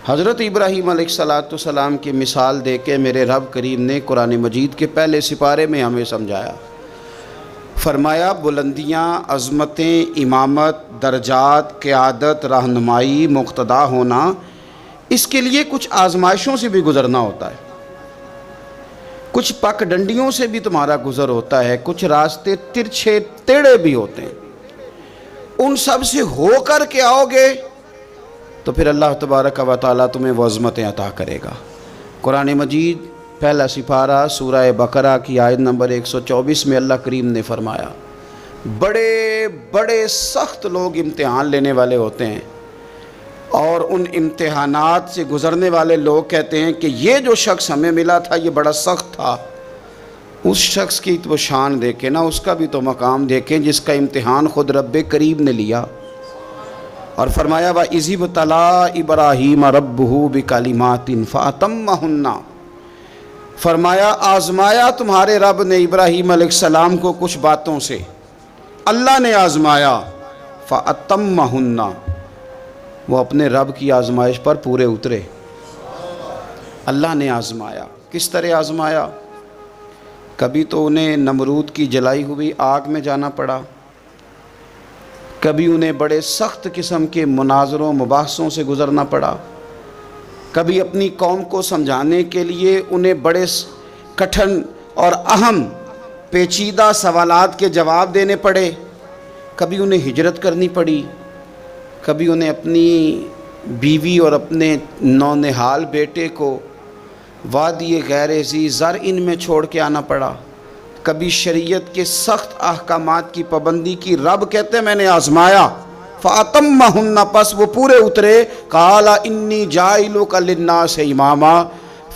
حضرت ابراہیم علیہ السلام کی مثال دے کے میرے رب کریم نے قرآن مجید کے پہلے سپارے میں ہمیں سمجھایا، فرمایا بلندیاں، عظمتیں، امامت، درجات، قیادت، رہنمائی، مقتدا ہونا، اس کے لیے کچھ آزمائشوں سے بھی گزرنا ہوتا ہے، کچھ پک ڈنڈیوں سے بھی تمہارا گزر ہوتا ہے، کچھ راستے ترچھے ٹیڑھے بھی ہوتے ہیں، ان سب سے ہو کر کے آؤ گے تو پھر اللہ تبارک و تعالیٰ تمہیں وہ عظمتیں عطا کرے گا۔ قرآن مجید پہلا سپارہ سورہ بقرہ کی آیت نمبر 124 میں اللہ کریم نے فرمایا، بڑے بڑے سخت لوگ امتحان لینے والے ہوتے ہیں، اور ان امتحانات سے گزرنے والے لوگ کہتے ہیں کہ یہ جو شخص ہمیں ملا تھا یہ بڑا سخت تھا۔ اس شخص کی تو شان دیکھیں نا، اس کا بھی تو مقام دیکھیں جس کا امتحان خود رب کریم نے لیا، اور فرمایا وَإِذِ ابْتَلَىٰ إِبْرَاهِيمَ رَبُّهُ بِكَلِمَاتٍ فَأَتَمَّهُنَّ، فرمایا آزمایا تمہارے رب نے ابراہیم علیہ السلام کو کچھ باتوں سے، اللہ نے آزمایا، فَأَتَمَّهُنَّ، وہ اپنے رب کی آزمائش پر پورے اترے۔ اللہ نے آزمایا، کس طرح آزمایا؟ کبھی تو انہیں نمرود کی جلائی ہوئی آگ میں جانا پڑا، کبھی انہیں بڑے سخت قسم کے مناظروں مباحثوں سے گزرنا پڑا، کبھی اپنی قوم کو سمجھانے کے لیے انہیں بڑے کٹھن اور اہم پیچیدہ سوالات کے جواب دینے پڑے، کبھی انہیں ہجرت کرنی پڑی، کبھی انہیں اپنی بیوی اور اپنے نونہال بیٹے کو وادی غیر ذی زرع میں چھوڑ کے آنا پڑا، کبھی شریعت کے سخت احکامات کی پابندی کی۔ رب کہتے ہیں میں نے آزمایا، فَأَتَمَّهُنَّ، پس وہ پورے اترے۔ قَالَ إِنِّي جَاعِلُكَ لِلنَّاسِ إِمَامًا،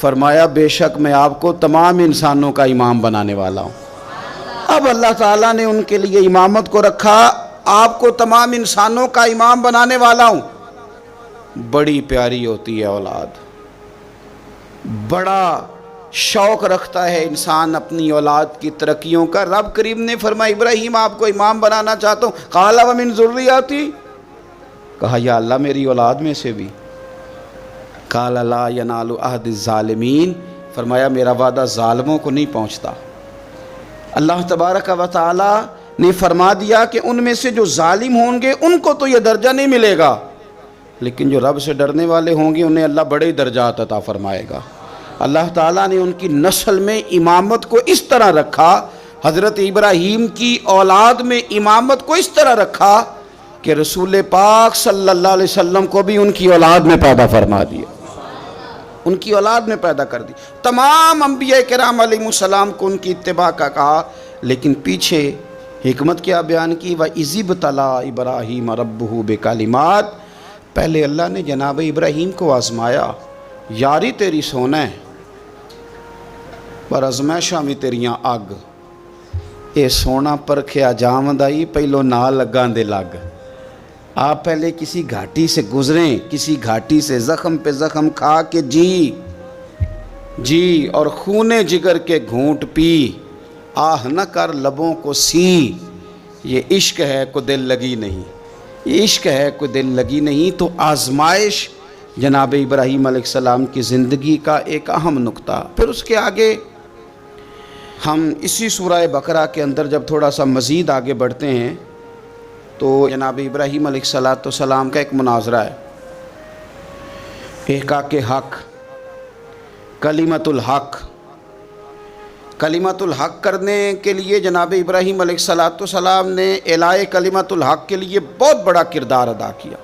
فرمایا بے شک میں آپ کو تمام انسانوں کا امام بنانے والا ہوں۔ اب اللہ تعالیٰ نے ان کے لیے امامت کو رکھا، آپ کو تمام انسانوں کا امام بنانے والا ہوں۔ بڑی پیاری ہوتی ہے اولاد، بڑا شوق رکھتا ہے انسان اپنی اولاد کی ترقیوں کا۔ رب کریم نے فرمایا ابراہیم آپ کو امام بنانا چاہتا ہوں، قال ومن ذریتی، کہا یا اللہ میری اولاد میں سے بھی، قال لا ینال عہد الظالمین، فرمایا میرا وعدہ ظالموں کو نہیں پہنچتا۔ اللہ تبارک و تعالی نے فرما دیا کہ ان میں سے جو ظالم ہوں گے ان کو تو یہ درجہ نہیں ملے گا، لیکن جو رب سے ڈرنے والے ہوں گے انہیں اللہ بڑے درجات عطا فرمائے گا۔ اللہ تعالیٰ نے ان کی نسل میں امامت کو اس طرح رکھا، حضرت ابراہیم کی اولاد میں امامت کو اس طرح رکھا کہ رسول پاک صلی اللہ علیہ وسلم کو بھی ان کی اولاد میں پیدا فرما دیا، ان کی اولاد میں پیدا کر دی۔ تمام انبیاء کرام علیہ السلام کو ان کی اتباع کا کہا، لیکن پیچھے حکمت کیا بیان کی، وَإِذِ ابْتَلَىٰ إِبْرَاهِيمَ رَبُّهُ بِكَلِمَاتٍ، پہلے اللہ نے جناب ابراہیم کو آزمایا، یاری تیری سونا ہے پر ازمائشاں بھی تیریاں اگ، اے سونا پرکھیا جامدائی پہلو نہ لگاں دے لگ۔ آپ پہلے کسی گھاٹی سے گزریں، کسی گھاٹی سے زخم پہ زخم کھا کے جی اور خون جگر کے گھونٹ پی، آہ نہ کر لبوں کو سی، یہ عشق ہے کو دل لگی نہیں، یہ عشق ہے کو دل لگی نہیں۔ تو آزمائش جناب ابراہیم علیہ السلام کی زندگی کا ایک اہم نقطہ۔ پھر اس کے آگے ہم اسی سورہ بقرہ کے اندر جب تھوڑا سا مزید آگے بڑھتے ہیں تو جناب ابراہیم علیہ السلام کا ایک مناظرہ ہے، احقاق حق، کلمت الحق۔ کلمت الحق کرنے کے لیے جناب ابراہیم علیہ السلام نے اعلاء کلمت الحق کے لیے بہت بڑا کردار ادا کیا۔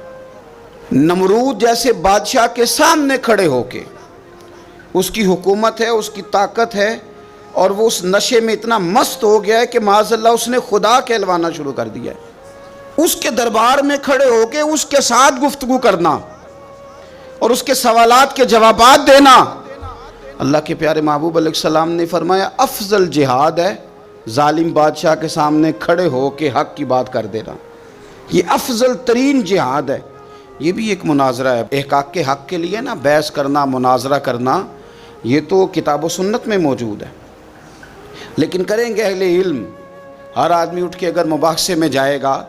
نمرود جیسے بادشاہ کے سامنے کھڑے ہو کے، اس کی حکومت ہے، اس کی طاقت ہے، اور وہ اس نشے میں اتنا مست ہو گیا ہے کہ معاذ اللہ اس نے خدا کہلوانا شروع کر دیا ہے۔ اس کے دربار میں کھڑے ہو کے اس کے ساتھ گفتگو کرنا اور اس کے سوالات کے جوابات دینا، اللہ کے پیارے محبوب علیہ السلام نے فرمایا افضل جہاد ہے ظالم بادشاہ کے سامنے کھڑے ہو کے حق کی بات کر دینا، یہ افضل ترین جہاد ہے۔ یہ بھی ایک مناظرہ ہے، احقاق کے حق کے لیے نا بحث کرنا، مناظرہ کرنا، یہ تو کتاب و سنت میں موجود ہے، لیکن کریں گے اہل علم؟ ہر آدمی اٹھ کے اگر مباحثے میں جائے گا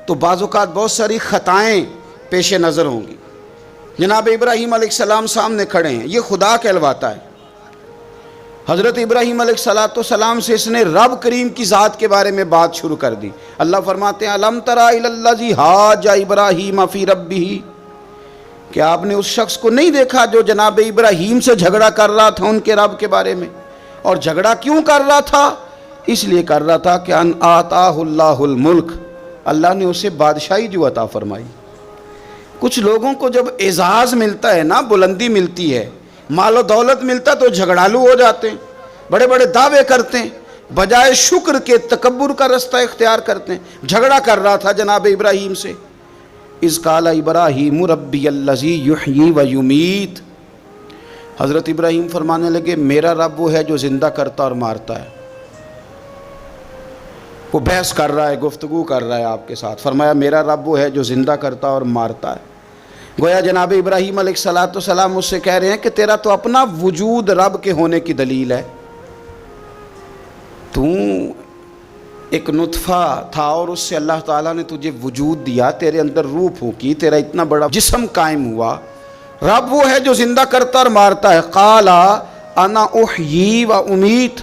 تو بعض اوقات بہت ساری خطائیں پیش نظر ہوں گی، جناب ابراہیم علیہ السلام سامنے کھڑے ہیں، یہ خدا کہلواتا ہے۔ حضرت ابراہیم علیہ السلام سے اس نے رب کریم کی ذات کے بارے میں بات شروع کر دی۔ اللہ فرماتے ہیں الم تری الی الذی حاج ابراہیم فی ربہ، کہ آپ نے اس شخص کو نہیں دیکھا جو جناب ابراہیم سے جھگڑا کر رہا تھا ان کے رب کے بارے میں؟ اور جھگڑا کیوں کر رہا تھا؟ اس لیے کر رہا تھا کہ ان آتاہ اللہ الملک، اللہ نے اسے بادشاہی جو عطا فرمائی۔ کچھ لوگوں کو جب اعزاز ملتا ہے نا، بلندی ملتی ہے، مال و دولت ملتا تو جھگڑالو ہو جاتے ہیں، بڑے بڑے دعوے کرتے ہیں، بجائے شکر کے تکبر کا رستہ اختیار کرتے ہیں۔ جھگڑا کر رہا تھا جناب ابراہیم سے۔ اذ قال ابراہیم ربی الذی یحیی و یمیت، حضرت ابراہیم فرمانے لگے میرا رب وہ ہے جو زندہ کرتا اور مارتا ہے۔ وہ بحث کر رہا ہے، گفتگو کر رہا ہے آپ کے ساتھ، فرمایا میرا رب وہ ہے جو زندہ کرتا اور مارتا ہے۔ گویا جناب ابراہیم علیہ السلام اس سے کہہ رہے ہیں کہ تیرا تو اپنا وجود رب کے ہونے کی دلیل ہے، تو ایک نطفہ تھا اور اس سے اللہ تعالیٰ نے تجھے وجود دیا، تیرے اندر روح پھونکی، تیرا اتنا بڑا جسم قائم ہوا۔ رب وہ ہے جو زندہ کرتا اور مارتا ہے۔ قال انا احیی و امیت،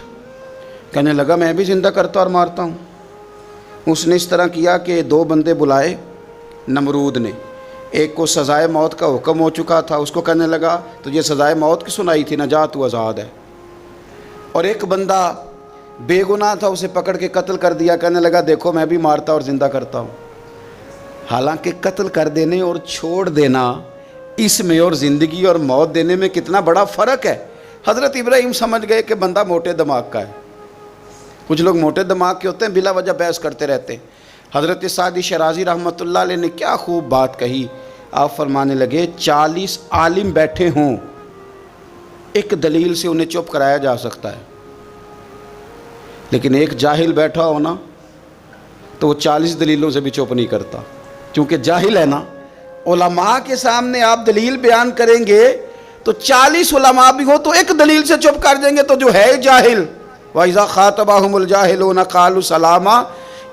کہنے لگا میں بھی زندہ کرتا اور مارتا ہوں۔ اس نے اس طرح کیا کہ دو بندے بلائے نمرود نے، ایک کو سزائے موت کا حکم ہو چکا تھا، اس کو کہنے لگا تجھے سزائے موت کی سنائی تھی، نہ تو آزاد ہے، اور ایک بندہ بے گناہ تھا، اسے پکڑ کے قتل کر دیا، کہنے لگا دیکھو میں بھی مارتا اور زندہ کرتا ہوں۔ حالانکہ قتل کر دینے اور چھوڑ دینا، اس میں اور زندگی اور موت دینے میں کتنا بڑا فرق ہے۔ حضرت ابراہیم سمجھ گئے کہ بندہ موٹے دماغ کا ہے۔ کچھ لوگ موٹے دماغ کے ہوتے ہیں، بلا وجہ بحث کرتے رہتے ہیں۔ حضرت سعدی شرازی رحمۃ اللہ علیہ نے کیا خوب بات کہی، آپ فرمانے لگے 40 عالم بیٹھے ہوں، ایک دلیل سے انہیں چپ کرایا جا سکتا ہے، لیکن ایک جاہل بیٹھا ہو نا تو وہ 40 دلیلوں سے بھی چپ نہیں کرتا، کیونکہ جاہل ہے نا۔ علماء کے سامنے آپ دلیل بیان کریں گے تو 40 علماء بھی ہو تو ایک دلیل سے چپ کر دیں گے تو جو ہے جاہل، وَإِذَا خَاطَبَهُمُ الْجَاهِلُونَ قَالُوا سَلَامًا،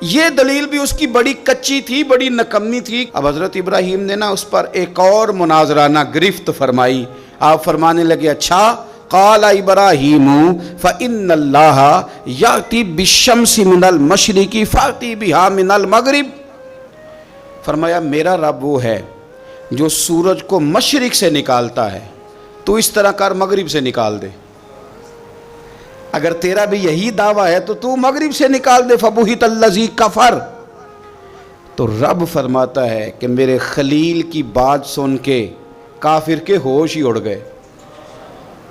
یہ دلیل بھی اس کی بڑی کچی تھی، بڑی نکمی تھی۔ اب حضرت ابراہیم نے نا اس پر ایک اور مناظرانہ گرفت فرمائی۔ آپ فرمانے لگے اچھا، قال ابراہیم فإن اللہ یأتی بالشمس من المشرق فأتی بها من المغرب، فرمایا میرا رب وہ ہے جو سورج کو مشرق سے نکالتا ہے، تو اس طرح کر مغرب سے نکال دے۔ اگر تیرا بھی یہی دعویٰ ہے تو مغرب سے نکال دے۔ فبہت الذی کفر، تو رب فرماتا ہے کہ میرے خلیل کی بات سن کے کافر کے ہوش ہی اڑ گئے،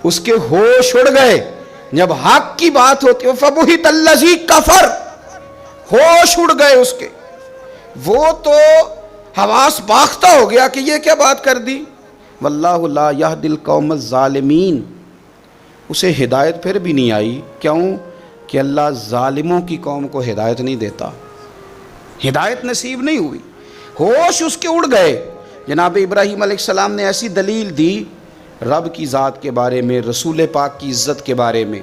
اس کے ہوش اڑ گئے۔ جب حق کی بات ہوتی ہے فبہت الذی کفر، ہوش اڑ گئے اس کے، وہ تو حواس باختہ ہو گیا کہ یہ کیا بات کر دی۔ واللہ لا یہدی القوم الظالمین، اسے ہدایت پھر بھی نہیں آئی، کیوں کہ اللہ ظالموں کی قوم کو ہدایت نہیں دیتا، ہدایت نصیب نہیں ہوئی، ہوش اس کے اڑ گئے۔ جناب ابراہیم علیہ السلام نے ایسی دلیل دی رب کی ذات کے بارے میں، رسول پاک کی عزت کے بارے میں،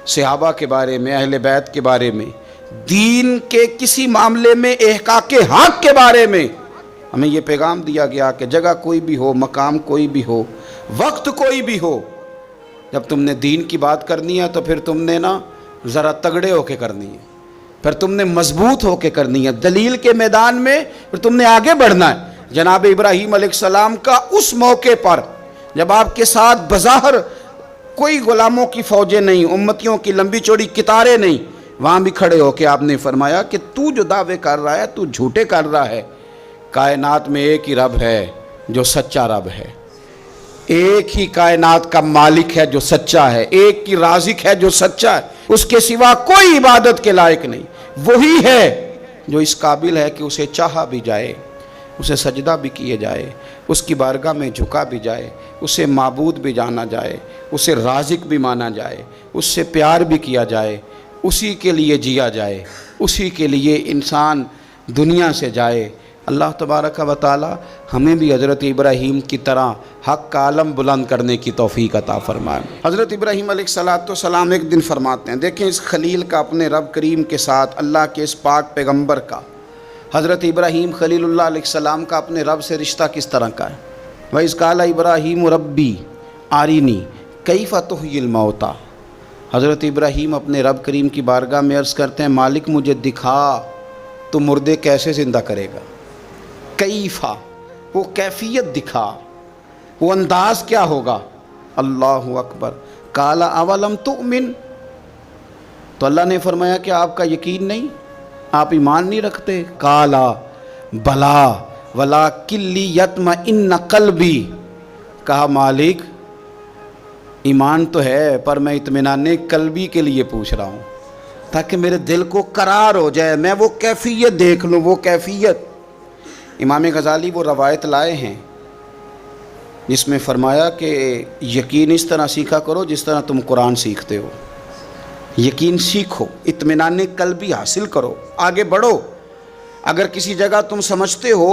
صحابہ کے بارے میں، اہل بیت کے بارے میں، دین کے کسی معاملے میں احقاق حق کے بارے میں۔ ہمیں یہ پیغام دیا گیا کہ جگہ کوئی بھی ہو، مقام کوئی بھی ہو، وقت کوئی بھی ہو، جب تم نے دین کی بات کرنی ہے تو پھر تم نے نا ذرا تگڑے ہو کے کرنی ہے، پھر تم نے مضبوط ہو کے کرنی ہے، دلیل کے میدان میں پھر تم نے آگے بڑھنا ہے۔ جناب ابراہیم علیہ السلام کا اس موقع پر جب آپ کے ساتھ بظاہر کوئی غلاموں کی فوجیں نہیں، امتیوں کی لمبی چوڑی قطاریں نہیں، وہاں بھی کھڑے ہو کے آپ نے فرمایا کہ تو جو دعوے کر رہا ہے تو جھوٹے کر رہا ہے، کائنات میں ایک ہی رب ہے جو سچا رب ہے، ایک ہی کائنات کا مالک ہے جو سچا ہے، ایک ہی رازق ہے جو سچا ہے، اس کے سوا کوئی عبادت کے لائق نہیں، وہی ہے جو اس قابل ہے کہ اسے چاہا بھی جائے، اسے سجدہ بھی کیے جائے، اس کی بارگاہ میں جھکا بھی جائے، اسے معبود بھی جانا جائے، اسے رازق بھی مانا جائے، اس سے پیار بھی کیا جائے، اسی کے لیے جیا جائے، اسی کے لیے انسان دنیا سے جائے۔ اللہ تبارک و تعالی ہمیں بھی حضرت ابراہیم کی طرح حق کا علم بلند کرنے کی توفیق عطا فرمائے۔ حضرت ابراہیم علیہ السلام ایک دن فرماتے ہیں، دیکھیں اس خلیل کا اپنے رب کریم کے ساتھ، اللہ کے اس پاک پیغمبر کا، حضرت ابراہیم خلیل اللہ علیہ السلام کا اپنے رب سے رشتہ کس طرح کا ہے۔ وَإِذْ قَالَ إِبْرَاهِيمُ رَبِّي آرِنِي كَيْفَ تُحْيِي الْمَوْتَى۔ حضرت ابراہیم اپنے رب کریم کی بارگاہ میں عرض کرتے ہیں مالک مجھے دکھا تو مردے کیسے زندہ کرے گا۔ کیفا، وہ کیفیت دکھا، وہ انداز کیا ہوگا۔ اللہ اکبر۔ قال اولم تؤمن، تو اللہ نے فرمایا کہ آپ کا یقین نہیں، آپ ایمان نہیں رکھتے۔ قال بلا ولکن لیطمئن قلبی، کہا مالک ایمان تو ہے پر میں اطمینان قلبی کے لیے پوچھ رہا ہوں تاکہ میرے دل کو قرار ہو جائے، میں وہ کیفیت دیکھ لوں، وہ کیفیت۔ امام غزالی وہ روایت لائے ہیں جس میں فرمایا کہ یقین اس طرح سیکھا کرو جس طرح تم قرآن سیکھتے ہو، یقین سیکھو، اطمینان قلبی حاصل کرو، آگے بڑھو۔ اگر کسی جگہ تم سمجھتے ہو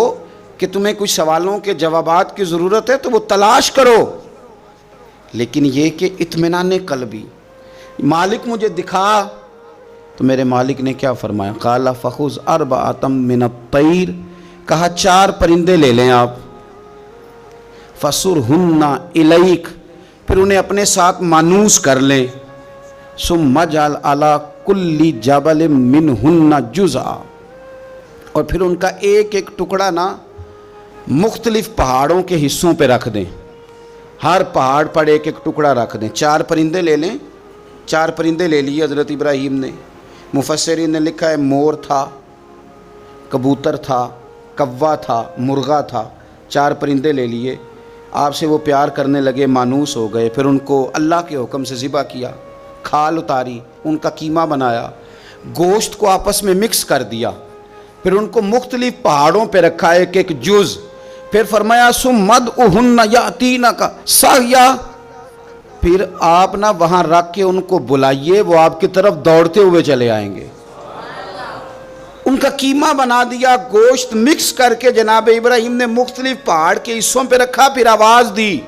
کہ تمہیں کچھ سوالوں کے جوابات کی ضرورت ہے تو وہ تلاش کرو، لیکن یہ کہ اطمینان قلبی۔ مالک مجھے دکھا، تو میرے مالک نے کیا فرمایا، قال فخذ اربعۃ من الطیر، کہا 4 پرندے لے لیں آپ، فصرہن الیک، پھر انہیں اپنے ساتھ مانوس کر لیں، ثم اجعل علی کل جبل منہن جزءا، اور پھر ان کا ایک ایک ٹکڑا نا مختلف پہاڑوں کے حصوں پہ رکھ دیں، ہر پہاڑ پر ایک ایک ٹکڑا رکھ دیں۔ 4 پرندے لے لیں، 4 پرندے لے لیے حضرت ابراہیم نے۔ مفسرین نے لکھا ہے مور تھا، کبوتر تھا، کوا تھا، مرغا تھا، 4 پرندے لے لیے، آپ سے وہ پیار کرنے لگے، مانوس ہو گئے، پھر ان کو اللہ کے حکم سے ذبح کیا، کھال اتاری، ان کا قیمہ بنایا، گوشت کو آپس میں مکس کر دیا، پھر ان کو مختلف پہاڑوں پہ رکھا ایک ایک جز، پھر فرمایا ثم ادعوہن یاتینک سعیا، پھر آپ نہ وہاں رکھ کے ان کو بلائیے، وہ آپ کی طرف دوڑتے ہوئے چلے آئیں گے۔ ان کا قیمہ بنا دیا، گوشت مکس کر کے جناب ابراہیم نے مختلف پہاڑ کے حصوں پہ رکھا، پھر آواز دی،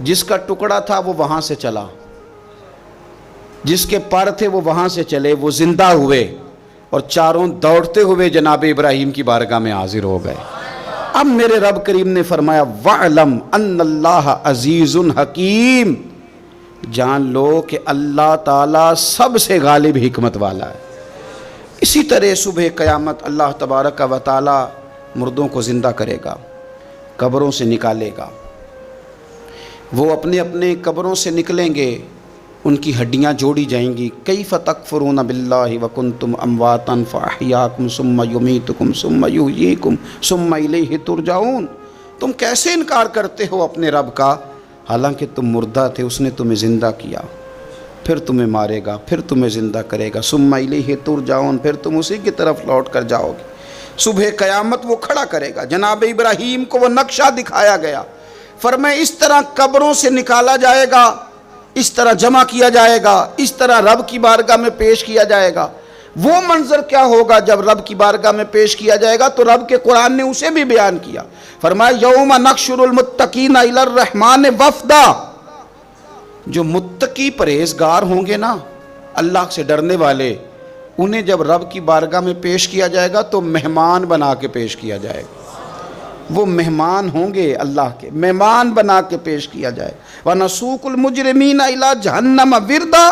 جس کا ٹکڑا تھا وہ وہاں سے چلا، جس کے پر تھے وہ وہاں سے چلے، وہ زندہ ہوئے اور 4 دوڑتے ہوئے جناب ابراہیم کی بارگاہ میں حاضر ہو گئے۔ اب میرے رب کریم نے فرمایا وَعْلَمْ أَنَّ اللَّهَ عَزِيزٌ حَكِيمٌ، جان لو کہ اللہ تعالیٰ سب سے غالب حکمت والا ہے۔ اسی طرح صبح قیامت اللہ تبارک و تعالیٰ مردوں کو زندہ کرے گا، قبروں سے نکالے گا، وہ اپنے اپنے قبروں سے نکلیں گے، ان کی ہڈیاں جوڑی جائیں گی۔ کیف تکفرون باللہ وکنتم امواتا فاحیاکم ثم یمیتکم ثم یحییکم ثم الیہ ترجعون، تم کیسے انکار کرتے ہو اپنے رب کا، حالانکہ تم مردہ تھے، اس نے تمہیں زندہ کیا، پھر تمہیں مارے گا، پھر تمہیں زندہ کرے گا، ثم الیہ ترجعون، پھر تم اسی کی طرف لوٹ کر جاؤ گے۔ صبح قیامت وہ کھڑا کرے گا۔ جناب ابراہیم کو وہ نقشہ دکھایا گیا، فرمائے اس طرح قبروں سے نکالا جائے گا، اس طرح جمع کیا جائے گا، اس طرح رب کی بارگاہ میں پیش کیا جائے گا۔ وہ منظر کیا ہوگا جب رب کی بارگاہ میں پیش کیا جائے گا، تو رب کے قرآن نے اسے بھی بیان کیا، فرمایا یوم نحشر المتقین الی الرحمن وفدا، جو متقی پرہیزگار ہوں گے نا، اللہ سے ڈرنے والے، انہیں جب رب کی بارگاہ میں پیش کیا جائے گا تو مہمان بنا کے پیش کیا جائے گا، وہ مہمان ہوں گے، اللہ کے مہمان بنا کے پیش کیا جائے۔ وَنَسُوقُ الْمُجْرِمِينَ إِلَىٰ جَهَنَّمَ وِرْدًا،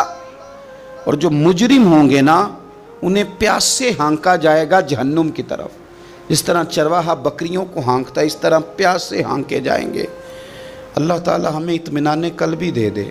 اور جو مجرم ہوں گے نا انہیں پیاس سے ہانکا جائے گا جہنم کی طرف، جس طرح چرواہا بکریوں کو ہانکتا ہے اس طرح پیاس سے ہانکے جائیں گے۔ اللہ تعالی ہمیں اطمینان قلبی دے دے۔